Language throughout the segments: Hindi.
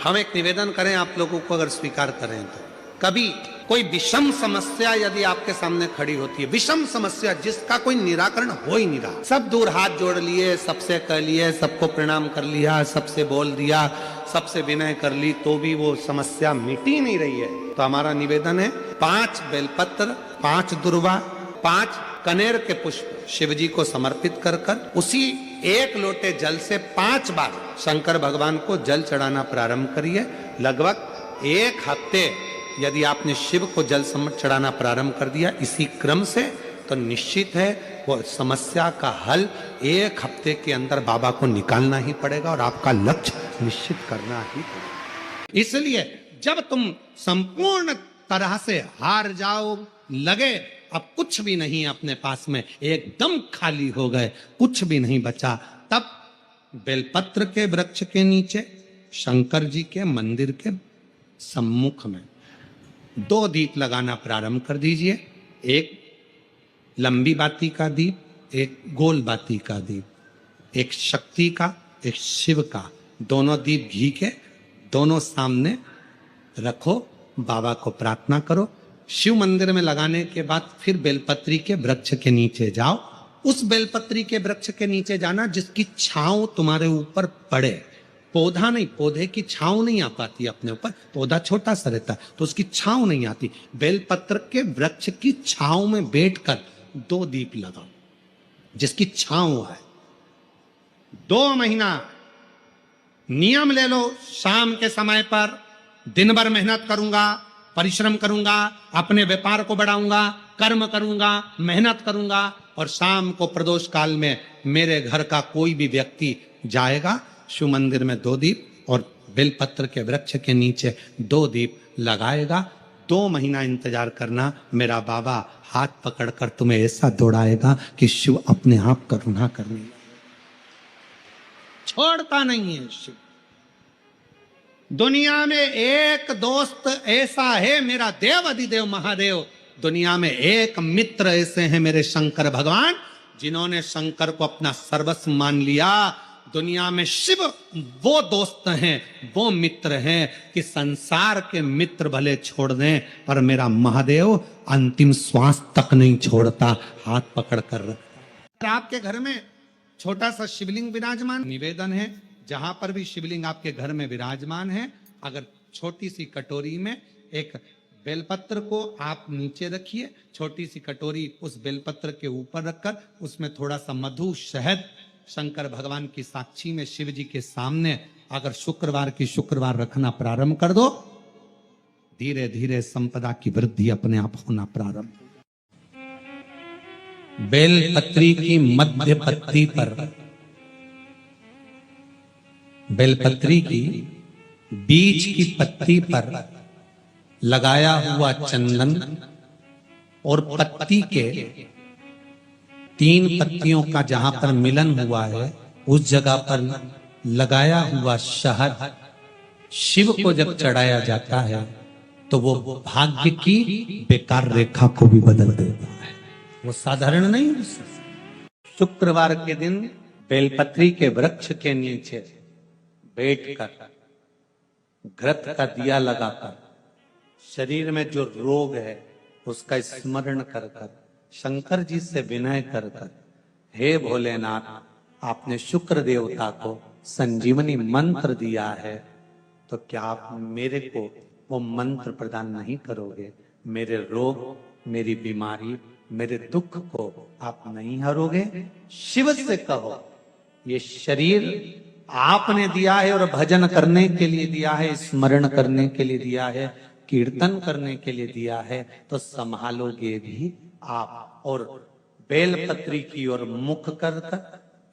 हम एक निवेदन करें आप लोगों को, अगर स्वीकार करें तो, कभी कोई विषम समस्या यदि आपके सामने खड़ी होती है, विषम समस्या जिसका कोई निराकरण हो ही नहीं रहा, सब दूर हाथ जोड़ लिए, सबसे कह लिए, सबको प्रणाम कर लिया, सबसे बोल दिया, सबसे विनय कर ली, तो भी वो समस्या मिटी नहीं रही है, तो हमारा निवेदन है 5 बेलपत्र, 5 दुर्वा, 5 कनेर के पुष्प शिव जी को समर्पित कर कर उसी 1 लोटे जल से 5 बार शंकर भगवान को जल चढ़ाना प्रारंभ करिए। लगभग 1 हफ्ते यदि आपने शिव को जल चढ़ाना प्रारंभ कर दिया इसी क्रम से, तो निश्चित है वो समस्या का हल 1 हफ्ते के अंदर बाबा को निकालना ही पड़ेगा और आपका लक्ष्य निश्चित करना ही पड़ेगा। इसलिए जब तुम संपूर्ण तरह से हार जाओ, लगे अब कुछ भी नहीं अपने पास में, एकदम खाली हो गए, कुछ भी नहीं बचा, तब बेलपत्र के वृक्ष के नीचे शंकर जी के मंदिर के सम्मुख में 2 दीप लगाना प्रारंभ कर दीजिए। एक लंबी बाती का दीप, एक गोल बाती का दीप, एक शक्ति का, एक शिव का, दोनों दीप घी के दोनों सामने रखो, बाबा को प्रार्थना करो। शिव मंदिर में लगाने के बाद फिर बेलपत्री के वृक्ष के नीचे जाओ। उस बेलपत्री के वृक्ष के नीचे जाना जिसकी छांव तुम्हारे ऊपर पड़े, पौधा नहीं, पौधे की छांव नहीं आ पाती अपने ऊपर, पौधा छोटा सा रहता है तो उसकी छांव नहीं आती। बेलपत्र के वृक्ष की छांव में बैठकर 2 दीप लगाओ जिसकी छांव है। 2 महीना नियम ले लो, शाम के समय पर दिन भर मेहनत करूंगा, परिश्रम करूंगा, अपने व्यापार को बढ़ाऊंगा, कर्म करूंगा, मेहनत करूंगा, और शाम को प्रदोष काल में मेरे घर का कोई भी व्यक्ति जाएगा, शिव मंदिर में 2 दीप और बेलपत्र के वृक्ष के नीचे 2 दीप लगाएगा। 2 महीना इंतजार करना, मेरा बाबा हाथ पकड़कर तुम्हें ऐसा दौड़ाएगा कि शिव अपने आप करुणा करने लगेगा। छोड़ता नहीं है शिव। दुनिया में एक दोस्त ऐसा है मेरा देव अधिदेव महादेव, दुनिया में एक मित्र ऐसे हैं मेरे शंकर भगवान जिन्होंने शंकर को अपना सर्वस्व मान लिया। दुनिया में शिव वो दोस्त हैं, वो मित्र हैं कि संसार के मित्र भले छोड़ दें पर मेरा महादेव अंतिम श्वास तक नहीं छोड़ता, हाथ पकड़ कर रखता। आपके घर में छोटा सा शिवलिंग विराजमान, निवेदन है जहां पर भी शिवलिंग आपके घर में विराजमान है, अगर छोटी सी कटोरी में एक बेलपत्र को आप नीचे रखिए, छोटी सी कटोरी उस बेलपत्र के ऊपर रखकर उसमें थोड़ा सा मधु, शहद, शंकर भगवान की साक्षी में शिव जी के सामने अगर शुक्रवार की शुक्रवार रखना प्रारंभ कर दो, धीरे धीरे संपदा की वृद्धि अपने आप होना प्रारंभ। बेलपत्री की मध्य पत्ती पर, बेलपत्री की बीच की पत्ती पर लगाया हुआ चंदन और पत्ती के 3 पत्तियों का जहां पर मिलन हुआ है उस जगह पर लगाया हुआ शहद शिव को जब चढ़ाया जाता है तो वो भाग्य की बेकार रेखा को भी बदल देता है, वो साधारण नहीं। शुक्रवार के दिन बेलपत्री के वृक्ष के नीचे बैठकर घृत का दिया लगाकर शरीर में जो रोग है उसका स्मरण कर कर शंकर जी से विनय कर कर, हे भोलेनाथ आपने शुक्र देवता को संजीवनी मंत्र दिया है तो क्या आप मेरे को वो मंत्र प्रदान नहीं करोगे? मेरे रोग, मेरी बीमारी, मेरे दुख को आप नहीं हरोगे? शिव से कहो ये शरीर आपने दिया है और भजन करने के लिए दिया है, स्मरण करने के लिए दिया है, कीर्तन करने के लिए दिया है, तो संभालोगे भी आप। और बेलपत्री की ओर मुख कर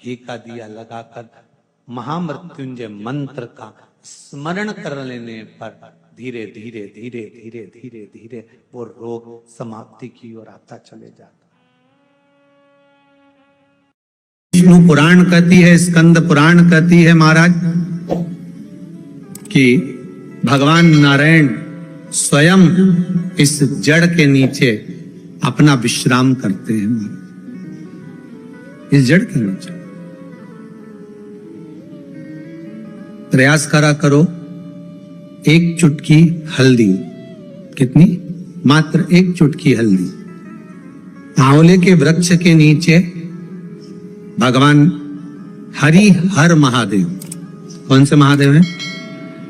घी का दिया लगाकर महामृत्युंजय मंत्र का स्मरण कर लेने पर धीरे धीरे धीरे धीरे धीरे धीरे वो रोग समाप्ति की ओर आता चले जाता। विष्णु पुराण कहती है, स्कंद पुराण कहती है महाराज कि भगवान नारायण स्वयं इस जड़ के नीचे अपना विश्राम करते हैं महाराज, इस जड़ के नीचे। प्रयास करा करो एक चुटकी हल्दी, कितनी? मात्र एक चुटकी हल्दी। आंवले के वृक्ष के नीचे भगवान हरि हर महादेव, कौन से महादेव हैं?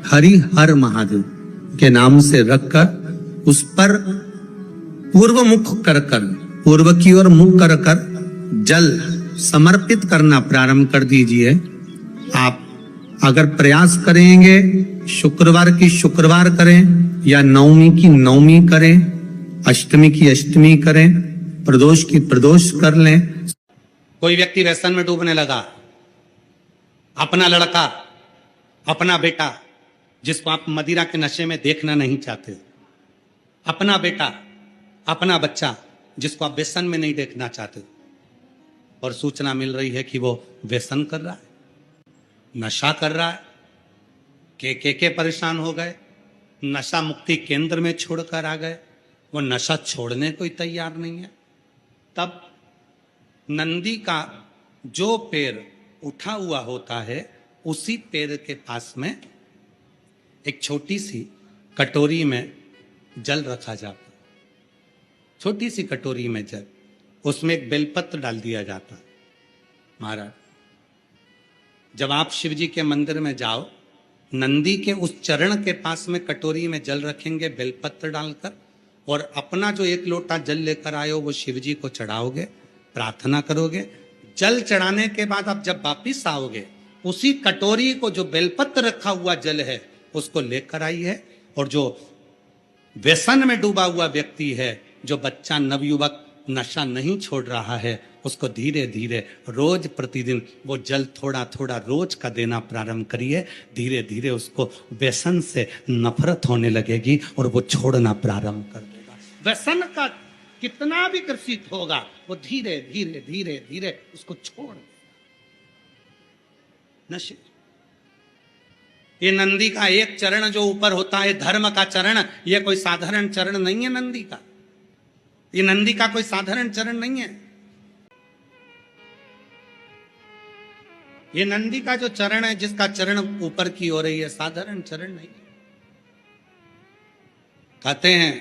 हरि हर महादेव के नाम से रखकर उस पर पूर्व मुख कर कर, पूर्व की ओर मुख कर कर जल समर्पित करना प्रारंभ कर दीजिए। आप अगर प्रयास करेंगे शुक्रवार की शुक्रवार करें या नवमी की नवमी करें, अष्टमी की अष्टमी करें, प्रदोष की प्रदोष कर लें। कोई व्यक्ति व्यसन में डूबने लगा, अपना लड़का, अपना बेटा जिसको आप मदिरा के नशे में देखना नहीं चाहते, अपना बेटा, अपना बच्चा जिसको आप व्यसन में नहीं देखना चाहते, और सूचना मिल रही है कि वो व्यसन कर रहा है, नशा कर रहा है, के परेशान हो गए, नशा मुक्ति केंद्र में छोड़कर आ गए, वो नशा छोड़ने को ही तैयार नहीं है। तब नंदी का जो पैर उठा हुआ होता है उसी पैर के पास में एक छोटी सी कटोरी में जल रखा जाता, छोटी सी कटोरी में जल, उसमें एक बेलपत्र डाल दिया जाता। महाराज, जब आप शिव जी के मंदिर में जाओ, नंदी के उस चरण के पास में कटोरी में जल रखेंगे बेलपत्र डालकर, और अपना जो एक लोटा जल लेकर आए हो वो शिव जी को चढ़ाओगे, प्रार्थना करोगे। जल चढ़ाने के बाद आप जब वापिस आओगे, उसी कटोरी को जो बेलपत्र रखा हुआ जल है उसको लेकर आई है, और जो व्यसन में डूबा हुआ व्यक्ति है, जो बच्चा नवयुवक नशा नहीं छोड़ रहा है, उसको धीरे धीरे रोज प्रतिदिन वो जल थोड़ा थोड़ा रोज का देना प्रारंभ करिए। धीरे धीरे उसको व्यसन से नफरत होने लगेगी और वो छोड़ना प्रारंभ कर देगा। व्यसन का कितना भी ग्रसित होगा, वो धीरे धीरे धीरे धीरे उसको छोड़ नशे। ये नंदी का एक चरण जो ऊपर होता है, धर्म का चरण, ये कोई साधारण चरण नहीं है नंदी का। ये नंदी का कोई साधारण चरण नहीं है। ये नंदी का जो चरण है, जिसका चरण ऊपर की हो रही है, साधारण चरण नहीं है। कहते हैं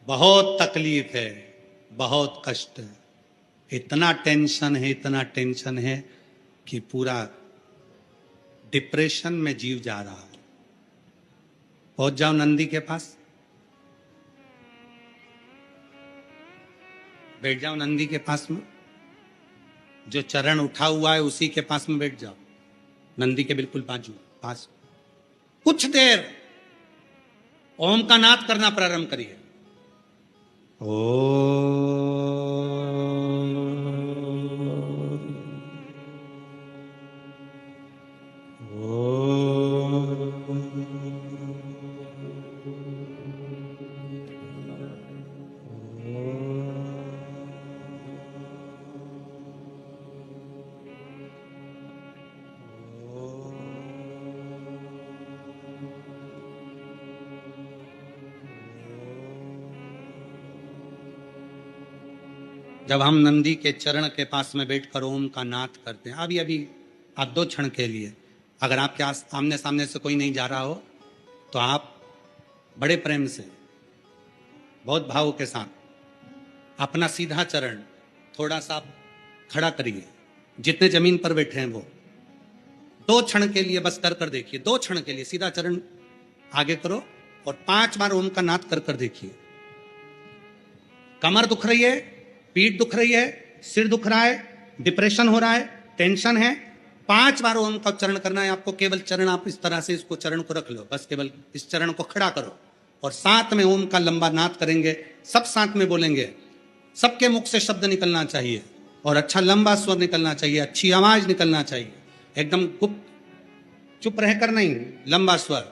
बहुत तकलीफ है, बहुत कष्ट है, इतना टेंशन है, इतना टेंशन है कि पूरा डिप्रेशन में जीव जा रहा है। पहुंच जाओ नंदी के पास, बैठ जाओ नंदी के पास में, जो चरण उठा हुआ है उसी के पास में बैठ जाओ, नंदी के बिल्कुल बाजू पास। कुछ देर ओम का नाद करना प्रारंभ करिए। जब हम नंदी के चरण के पास में बैठकर ओम का नाद करते हैं, अभी अभी आप 2 क्षण के लिए, अगर आपके आमने सामने से कोई नहीं जा रहा हो तो आप बड़े प्रेम से, बहुत भाव के साथ अपना सीधा चरण थोड़ा सा खड़ा करिए, जितने जमीन पर बैठे हैं वो 2 क्षण के लिए बस कर देखिए। 2 क्षण के लिए सीधा चरण आगे करो और 5 बार ओम का नाद कर देखिए। कमर दुख रही है, पीठ दुख रही है, सिर दुख रहा है, डिप्रेशन हो रहा है, टेंशन है, 5 बार ओम का उच्चारण करना है आपको। केवल चरण आप इस तरह से इसको चरण को रख लो, बस केवल इस चरण को खड़ा करो और साथ में ओम का लंबा नाद करेंगे। सब साथ में बोलेंगे, सबके मुख से शब्द निकलना चाहिए और अच्छा लंबा स्वर निकलना चाहिए, अच्छी आवाज निकलना चाहिए, एकदम गुप्त चुप रहकर नहीं, लंबा स्वर।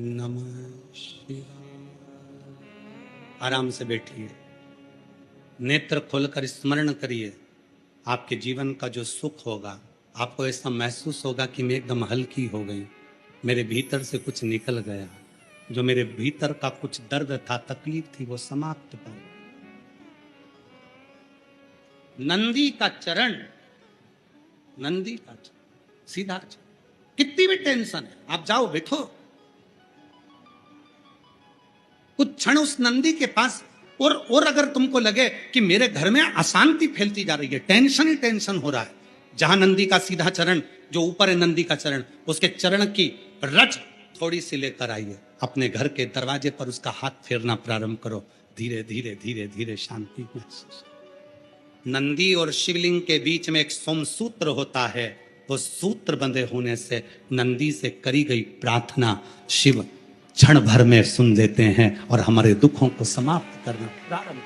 नमः शिवाय। आराम से बैठिए, नेत्र खोलकर स्मरण करिए। आपके जीवन का जो सुख होगा, आपको ऐसा महसूस होगा कि मैं एकदम हल्की हो गई, मेरे भीतर से कुछ निकल गया, जो मेरे भीतर का कुछ दर्द था, तकलीफ थी, वो समाप्त हो। नंदी का चरण, नंदी का चरण, सीधा चरण। कितनी भी टेंशन है, आप जाओ, बैठो कुछ क्षण उस नंदी के पास। और अगर तुमको लगे कि मेरे घर में अशांति फैलती जा रही है, टेंशन ही टेंशन हो रहा है, जहां नंदी का सीधा चरण, जो ऊपर है नंदी का चरण, उसके चरण की रज थोड़ी सी लेकर आइए, अपने घर के दरवाजे पर उसका हाथ फेरना प्रारंभ करो। धीरे धीरे धीरे धीरे शांति महसूस। नंदी और शिवलिंग के बीच में एक सोमसूत्र होता है, वो सूत्र बंधे होने से नंदी से करी गई प्रार्थना शिव क्षण भर में सुन लेते हैं और हमारे दुखों को समाप्त करना प्रारंभ